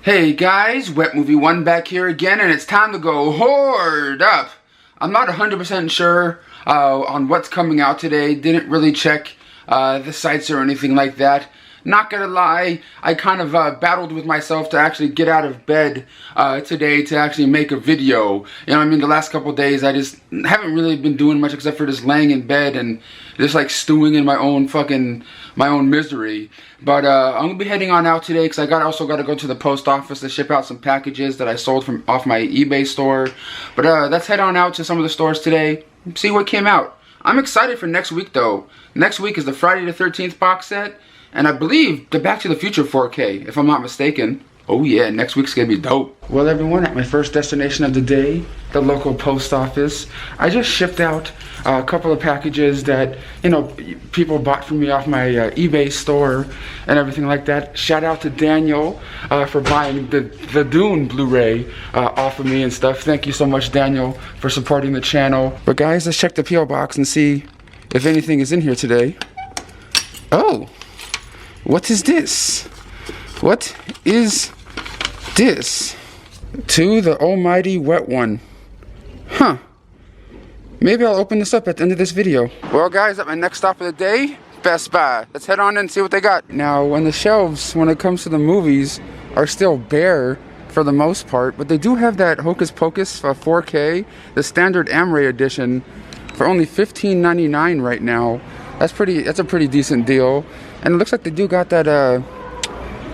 Hey guys, Wet Movie 1 back here again, and it's time to go hoard up. I'm not 100% sure on what's coming out today. Didn't really check the sites or anything like that. Not gonna lie, I kind of battled with myself to actually get out of bed today to actually make a video. You know what I mean? The last couple days I just haven't really been doing much except for just laying in bed and just like stewing in my own misery. But I'm gonna be heading on out today because I also got to go to the post office to ship out some packages that I sold from off my eBay store. But let's head on out to some of the stores today and see what came out. I'm excited for next week though. Next week is the Friday the 13th box set. And I believe the Back to the Future 4K, if I'm not mistaken. Oh yeah, next week's gonna be dope. Well everyone, at my first destination of the day, the local post office, I just shipped out a couple of packages that, you know, people bought from me off my eBay store and everything like that. Shout out to Daniel for buying the Dune Blu-ray off of me and stuff. Thank you so much, Daniel, for supporting the channel. But guys, let's check the P.O. box and see if anything is in here today. Oh! What is this? What is this? To the almighty wet one. Huh. Maybe I'll open this up at the end of this video. Well guys, at my next stop of the day, Best Buy. Let's head on in and see what they got. Now, when the shelves, when it comes to the movies, are still bare for the most part, but they do have that Hocus Pocus 4K, the standard Amray edition, for only $15.99 right now. That's a pretty decent deal. And it looks like they do got that,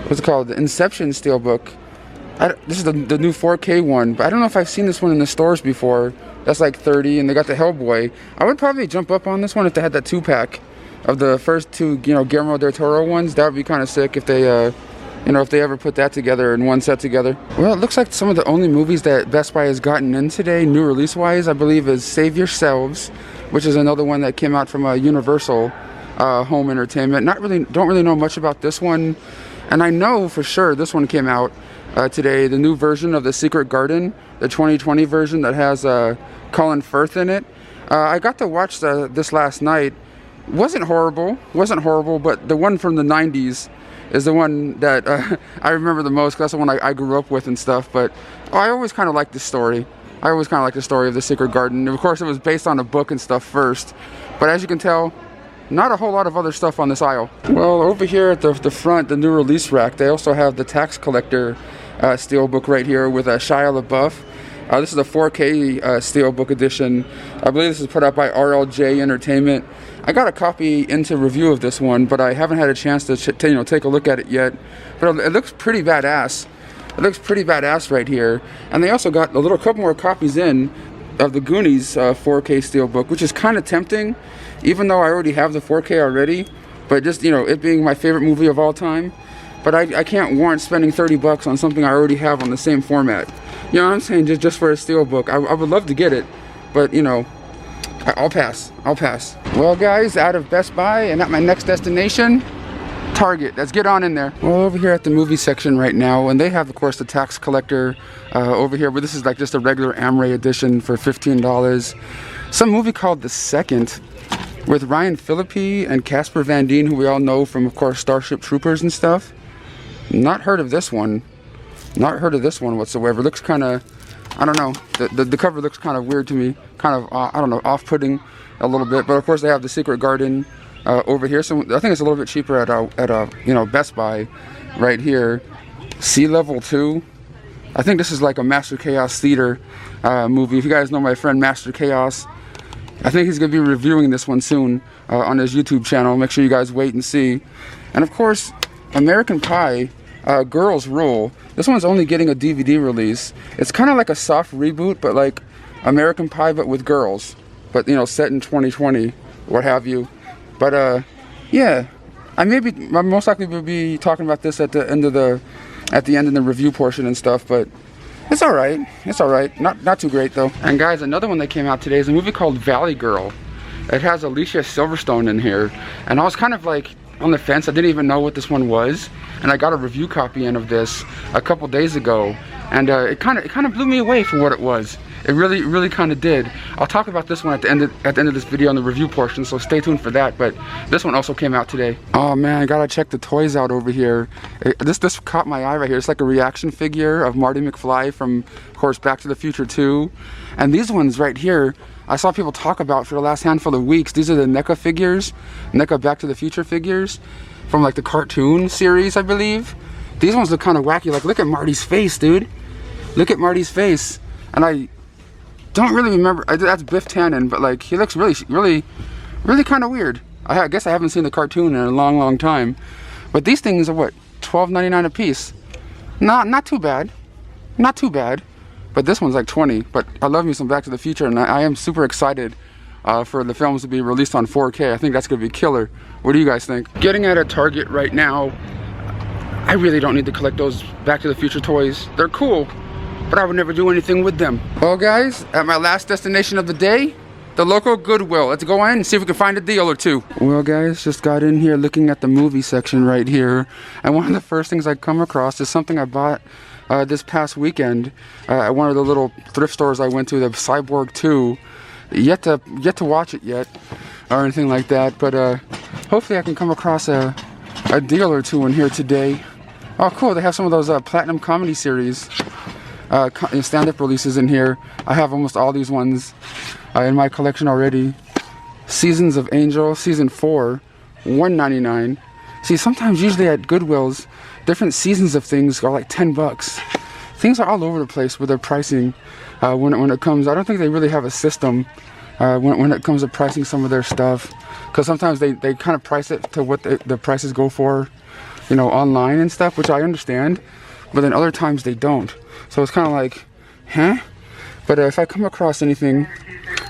what's it called? The Inception Steelbook. This is the new 4K one, but I don't know if I've seen this one in the stores before. That's like $30, and they got the Hellboy. I would probably jump up on this one if they had that 2-pack of the first two, you know, Guillermo del Toro ones. That would be kind of sick if they, you know, if they ever put that together in one set together. Well, it looks like some of the only movies that Best Buy has gotten in today, new release-wise, I believe is Save Yourselves, which is another one that came out from Universal Home Entertainment. Don't really know much about this one, and I know for sure this one came out today. The new version of The Secret Garden, the 2020 version that has Colin Firth in it. I got to watch this last night. Wasn't horrible, but the one from the 90s is the one that I remember the most, because that's the one I grew up with and stuff. But I always kind of liked this story. I always kind of liked the story of The Secret Garden. Of course, it was based on a book and stuff first, but as you can tell, not a whole lot of other stuff on this aisle. Well, over here at the front, the new release rack, they also have the Tax Collector Steelbook right here with Shia LaBeouf. This is a 4K Steelbook edition. I believe this is put out by RLJ Entertainment. I got a copy into review of this one, but I haven't had a chance to take a look at it yet. But it looks pretty badass. It looks pretty badass right here. And they also got a couple more copies in of the Goonies 4K Steelbook, which is kind of tempting, even though I already have the 4K already. But just, you know, it being my favorite movie of all time. But I can't warrant spending $30 on something I already have on the same format. You know what I'm saying? Just for a Steelbook. I would love to get it, but, you know, I'll pass. Well, guys, out of Best Buy and at my next destination, Target. Let's get on in there. Well, over here at the movie section right now, and they have, of course, the Tax Collector over here, but this is like just a regular Amray edition for $15. Some movie called The Second with Ryan Phillippe and Casper Van Dien, who we all know from, of course, Starship Troopers and stuff. Not heard of this one. Not heard of this one whatsoever. Looks kind of, I don't know. The cover looks kind of weird to me. Kind of, I don't know, off-putting a little bit. But of course, they have The Secret Garden over here. So I think it's a little bit cheaper at you know, Best Buy right here. Sea Level 2. I think this is like a Master Chaos Theater movie. If you guys know my friend Master Chaos, I think he's going to be reviewing this one soon on his YouTube channel. Make sure you guys wait and see. And of course, American Pie, Girls Rule. This one's only getting a DVD release. It's kind of like a soft reboot, but like American Pie, but with girls. But, you know, set in 2020, what have you. But yeah, I most likely will be talking about this at the end of the review portion and stuff. But it's all right. It's all right. Not too great though. And guys, another one that came out today is a movie called Valley Girl. It has Alicia Silverstone in here, and I was kind of like on the fence. I didn't even know what this one was, and I got a review copy in of this a couple days ago, and it kind of blew me away for what it was. It really kind of did. I'll talk about this one at the end of this video in the review portion, so stay tuned for that. But this one also came out today. Oh man, I gotta check the toys out over here. This caught my eye right here. It's like a reaction figure of Marty McFly from, of course, Back to the Future 2. And these ones right here, I saw people talk about for the last handful of weeks. These are the NECA figures, NECA Back to the Future figures from like the cartoon series, I believe. These ones look kind of wacky. Like, look at Marty's face, dude. Look at Marty's face. And I don't really remember. That's Biff Tannen, but like he looks really kind of weird. I guess I haven't seen the cartoon in a long time. But these things are what, $12.99 a piece. Not too bad. Not too bad. But this one's like $20. But I love me some Back to the Future, and I am super excited for the films to be released on 4K. I think that's gonna be killer. What do you guys think? Getting at a Target right now, I really don't need to collect those Back to the Future toys. They're cool, but I would never do anything with them. Well guys, at my last destination of the day, the local Goodwill. Let's go in and see if we can find a deal or two. Well guys, just got in here looking at the movie section right here, and one of the first things I come across is something I bought this past weekend at one of the little thrift stores I went to, the Cyborg 2. Yet to watch it yet, or anything like that, but hopefully I can come across a deal or two in here today. Oh cool, they have some of those Platinum Comedy Series stand-up releases in here. I have almost all these ones in my collection already. Seasons of Angel, Season 4, $1.99. See, sometimes usually at Goodwills, different seasons of things are like 10 bucks. Things are all over the place with their pricing when it comes. I don't think they really have a system when it comes to pricing some of their stuff, because sometimes they kind of price it to what the prices go for, you know, online and stuff, which I understand, but then other times they don't. So it's kind of like, huh? But if I come across anything,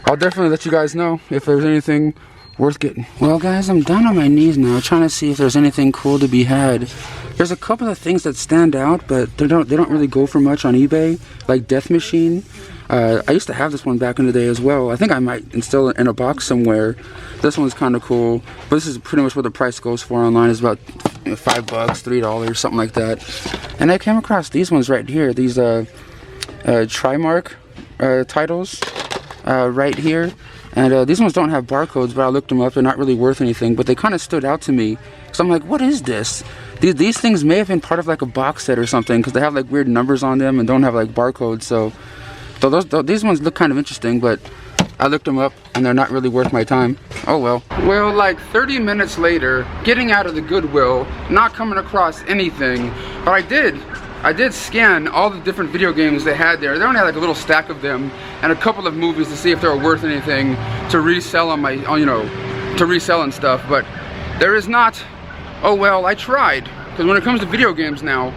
I'll definitely let you guys know if there's anything worth getting. Well guys, I'm down on my knees now trying to see if there's anything cool to be had. There's a couple of things that stand out, but they don't really go for much on eBay, like Death Machine. I used to have this one back in the day as well. I think I might install it in a box somewhere. This one's kind of cool, but this is pretty much what the price goes for online. Is about $5, $3, something like that. And I came across these ones right here. These Trimark titles right here. And these ones don't have barcodes, but I looked them up. They're not really worth anything, but they kind of stood out to me. So I'm like, what is this? These things may have been part of like a box set or something, because they have like weird numbers on them and don't have like barcodes. So these ones look kind of interesting, but I looked them up and they're not really worth my time. Oh well. Well, like 30 minutes later, getting out of the Goodwill, not coming across anything, but I did scan all the different video games they had there. They only had like a little stack of them and a couple of movies to see if they were worth anything to resell on my, you know, to resell and stuff. But there is not. Oh well, I tried. Because when it comes to video games now,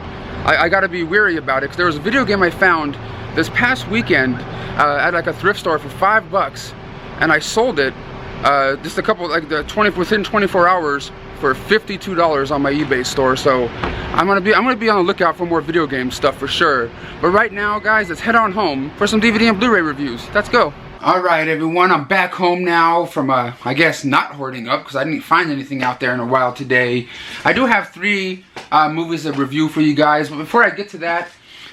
I gotta be wary about it. Because there was a video game I found this past weekend at like a thrift store for $5, and I sold it just a couple, like within 24 hours for $52 on my eBay store. So I'm gonna be on the lookout for more video game stuff for sure. But right now, guys, let's head on home for some DVD and Blu-ray reviews. Let's go. Alright everyone, I'm back home now from, I guess, not hoarding up, because I didn't find anything out there in a while today. I do have 3 movies to review for you guys, but before I get to that,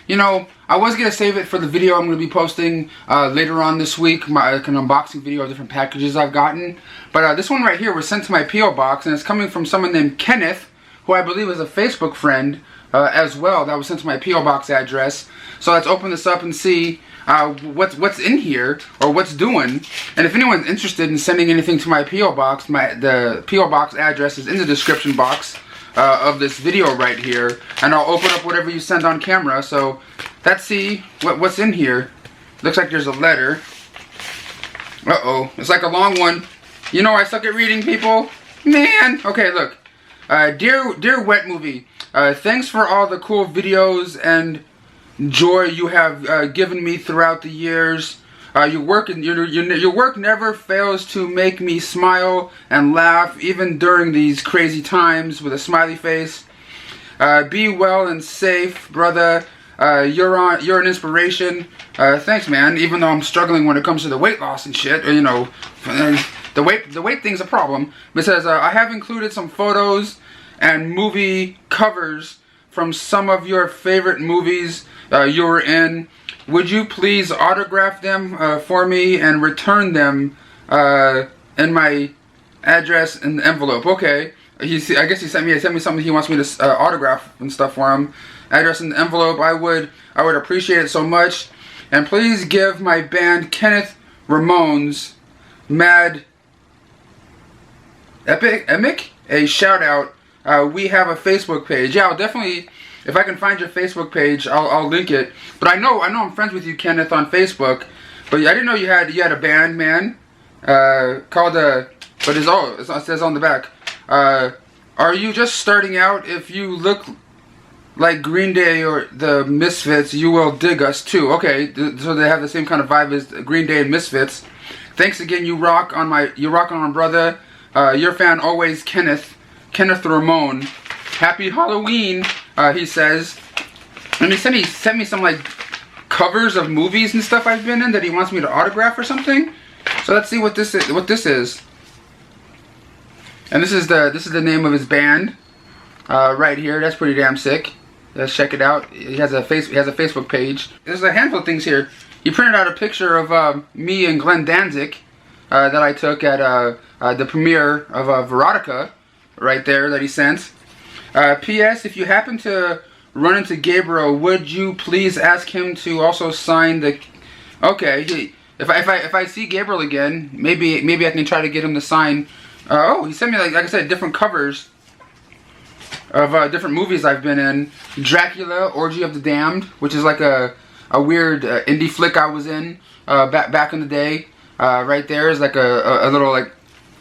you know, I was going to save it for the video I'm going to be posting later on this week, an unboxing video of different packages I've gotten. But this one right here was sent to my P.O. box, and it's coming from someone named Kenneth, who I believe is a Facebook friend as well. That was sent to my P.O. box address. So let's open this up and see what's in here, or what's doing. And if anyone's interested in sending anything to my P.O. box, the P.O. box address is in the description box of this video right here, and I'll open up whatever you send on camera. So let's see what's in here. Looks like there's a letter. Uh-oh, it's like a long one. You know I suck at reading, people. Man. Okay, look. Dear Wet Movie, thanks for all the cool videos and joy you have given me throughout the years. Your work never fails to make me smile and laugh, even during these crazy times, with a smiley face. Be well and safe, brother. You're an inspiration. Thanks, man. Even though I'm struggling when it comes to the weight loss and shit, you know, the weight thing's a problem. But it says I have included some photos and movie covers from some of your favorite movies you were in. Would you please autograph them for me and return them in my address in the envelope? Okay. I guess he sent me something he wants me to autograph and stuff for him. Address in the envelope. I would appreciate it so much. And please give my band Kenneth Ramones Mad Emic a shout out. We have a Facebook page. Yeah, I'll definitely, if I can find your Facebook page, I'll link it. But I know I'm friends with you, Kenneth, on Facebook. But I didn't know you had a band, man. Called but it says on the back. Are you just starting out? If you look like Green Day or the Misfits, you will dig us too. Okay, so they have the same kind of vibe as Green Day and Misfits. Thanks again. You rock on my brother. Your fan always, Kenneth Ramone. Happy Halloween, he says. And he sent me some like covers of movies and stuff I've been in that he wants me to autograph or something. So let's see what this is. And this is the name of his band right here. That's pretty damn sick. Let's check it out. He has a Facebook page. There's a handful of things here. He printed out a picture of me and Glenn Danzig that I took at the premiere of Veronica, right there, that he sent. P.S. If you happen to run into Gabriel, would you please ask him to also sign the? Okay, if I see Gabriel again, maybe I can try to get him to sign. Oh, he sent me like I said, different covers of different movies I've been in. Dracula, Orgy of the Damned, which is like a weird indie flick I was in back in the day. Right there is like a little like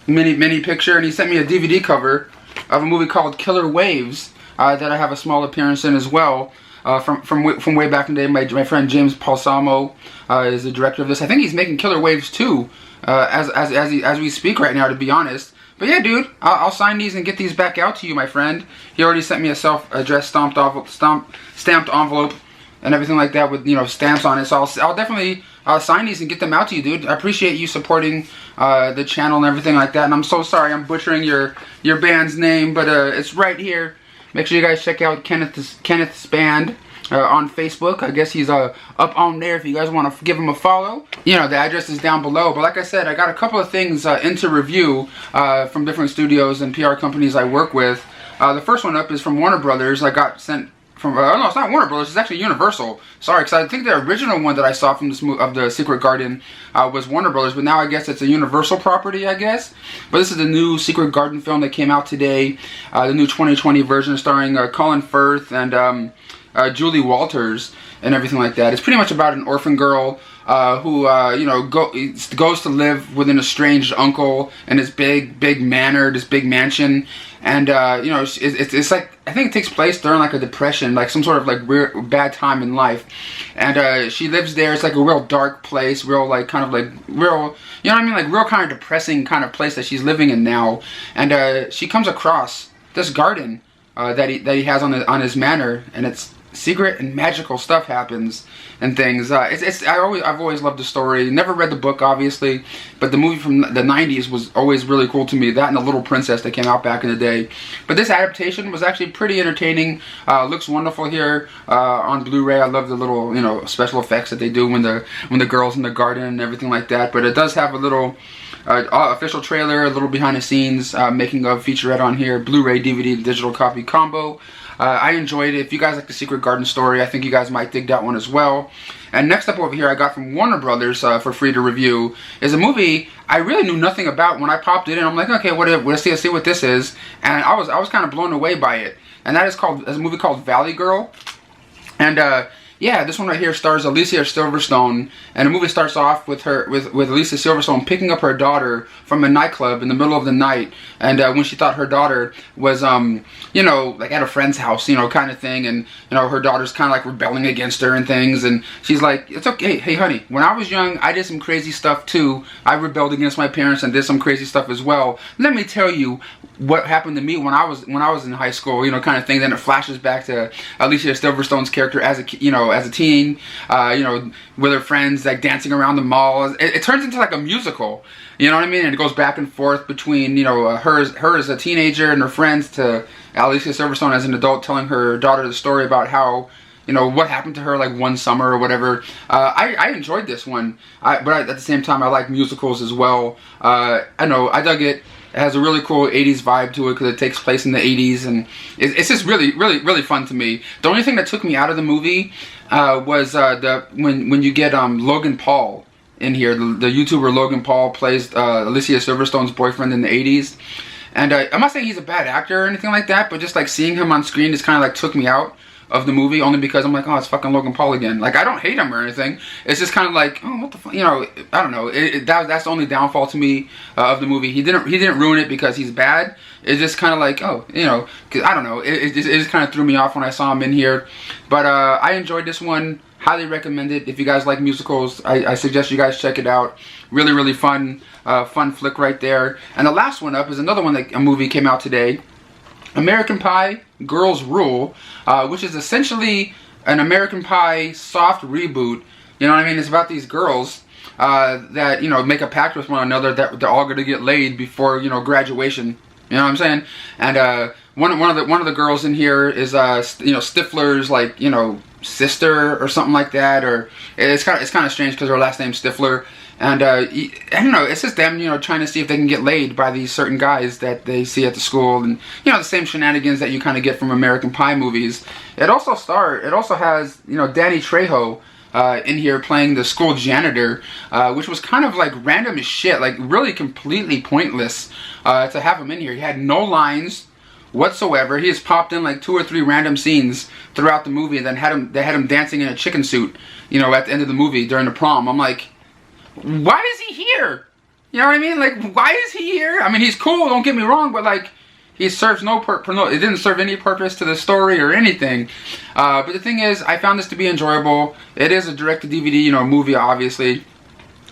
mini picture, and he sent me a DVD cover of a movie called Killer Waves that I have a small appearance in as well. From way back in the day. My friend James Balsamo is the director of this. I think he's making Killer Waves 2 as we speak right now, to be honest. But yeah, dude, I'll sign these and get these back out to you, my friend. He already sent me a self-addressed stamped envelope and everything like that with, stamps on it. So I'll definitely sign these and get them out to you, dude. I appreciate you supporting the channel and everything like that. And I'm so sorry I'm butchering your band's name, but it's right here. Make sure you guys check out Kenneth's band on Facebook. I guess he's up on there if you guys want to give him a follow. The address is down below. But like I said, I got a couple of things into review from different studios and PR companies I work with. The first one up is from Warner Brothers. I got sent from, no, it's not Warner Brothers, it's actually Universal. Sorry, because I think the original one that I saw from this of the Secret Garden was Warner Brothers, but now I guess it's a Universal property, I guess. But this is the new Secret Garden film that came out today, the new 2020 version starring Colin Firth and Julie Walters and everything like that. It's pretty much about an orphan girl who goes to live with an estranged uncle in this big manor, this big mansion, and it's like, I think it takes place during like a depression, like some sort of like weird bad time in life, and she lives there. It's like a real dark place, real like kind of like real, like real kind of depressing kind of place that she's living in now, and she comes across this garden that he has on his manor, and it's secret and magical stuff happens and things. I've always loved the story. Never read the book, obviously, but the movie from the 90s was always really cool to me. That and The Little Princess that came out back in the day. But this adaptation was actually pretty entertaining. Looks wonderful here on Blu-ray. I love the little special effects that they do when the girl's in the garden and everything like that. But it does have a little official trailer, a little behind the scenes making of featurette on here. Blu-ray, DVD, digital copy combo. I enjoyed it. If you guys like the Secret Garden story, I think you guys might dig that one as well. And next up over here, I got from Warner Brothers for free to review, is a movie I really knew nothing about. When I popped it in, I'm like, okay, let's see what this is. And I was kind of blown away by it. And that is a movie called Valley Girl. And yeah, this one right here stars Alicia Silverstone, and the movie starts off with Alicia Silverstone picking up her daughter from a nightclub in the middle of the night, and when she thought her daughter was like at a friend's house, kind of thing, and her daughter's kind of like rebelling against her and things, and she's like, it's okay, hey honey, when I was young I did some crazy stuff too. I rebelled against my parents and did some crazy stuff as well. Let me tell you what happened to me when I was in high school, kind of thing. Then it flashes back to Alicia Silverstone's character as a know, as a teen, you know, with her friends, like dancing around the mall. It turns into like a musical, you know what I mean? And it goes back and forth between, you know, her as a teenager and her friends to Alicia Silverstone as an adult telling her daughter the story about how, you know, what happened to her like one summer or whatever. I enjoyed this one, but at the same time I like musicals as well. I know, I dug it. It has a really cool 80s vibe to it because it takes place in the 80s, and it's just really fun to me. The only thing that took me out of the movie was when you get Logan Paul in here. The YouTuber Logan Paul plays Alicia Silverstone's boyfriend in the 80s. And I'm not saying he's a bad actor or anything like that, but just like seeing him on screen just kind of like took me out of the movie, only because I'm like, oh, it's fucking Logan Paul again. Like, I don't hate him or anything. It's just kind of like, oh, what the fuck, you know, I don't know. That's the only downfall to me of the movie. He didn't ruin it because he's bad. It's just kind of like, oh, you know, cause I don't know. It just kind of threw me off when I saw him in here. But I enjoyed this one. Highly recommend it. If you guys like musicals, I suggest you guys check it out. Really fun, fun flick right there. And the last one up is another one that a movie came out today. American Pie Girls Rule, which is essentially an American Pie soft reboot. You know what I mean? It's about these girls that, you know, make a pact with one another that they're all going to get laid before, you know, graduation. You know what I'm saying? And one of the girls in here is you know, Stifler's, like, you know, sister or something like that, or it's kind of strange because her last name's Stifler. And I don't know, it's just them, you know, trying to see if they can get laid by these certain guys that they see at the school, and, you know, the same shenanigans that you kind of get from American Pie movies. It also has, you know, Danny Trejo in here playing the school janitor, which was kind of like random as shit, like really completely pointless to have him in here. He had no lines whatsoever. He just popped in like 2 or 3 random scenes throughout the movie, and then they had him dancing in a chicken suit, you know, at the end of the movie during the prom. I'm like, why is he here? You know what I mean? Like, why is he here? I mean, he's cool, don't get me wrong, but like, he serves it didn't serve any purpose to the story or anything. But the thing is, I found this to be enjoyable. It is a direct-to-DVD, you know, movie, obviously.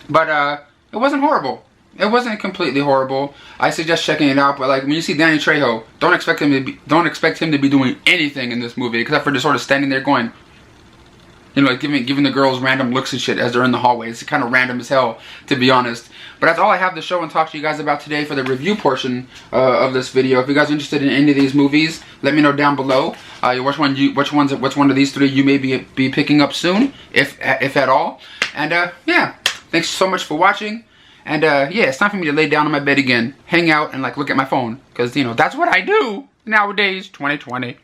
But it wasn't horrible. It wasn't completely horrible. I suggest checking it out. But like, when you see Danny Trejo, don't expect him to be doing anything in this movie except for just sort of standing there going, you know, like giving the girls random looks and shit as they're in the hallway. It's kind of random as hell, to be honest. But that's all I have to show and talk to you guys about today for the review portion of this video. If you guys are interested in any of these movies, let me know down below. Which one of these 3 you may be picking up soon, if at all. And yeah, thanks so much for watching. And yeah, it's time for me to lay down on my bed again, hang out, and like look at my phone, because, you know, that's what I do nowadays, 2020.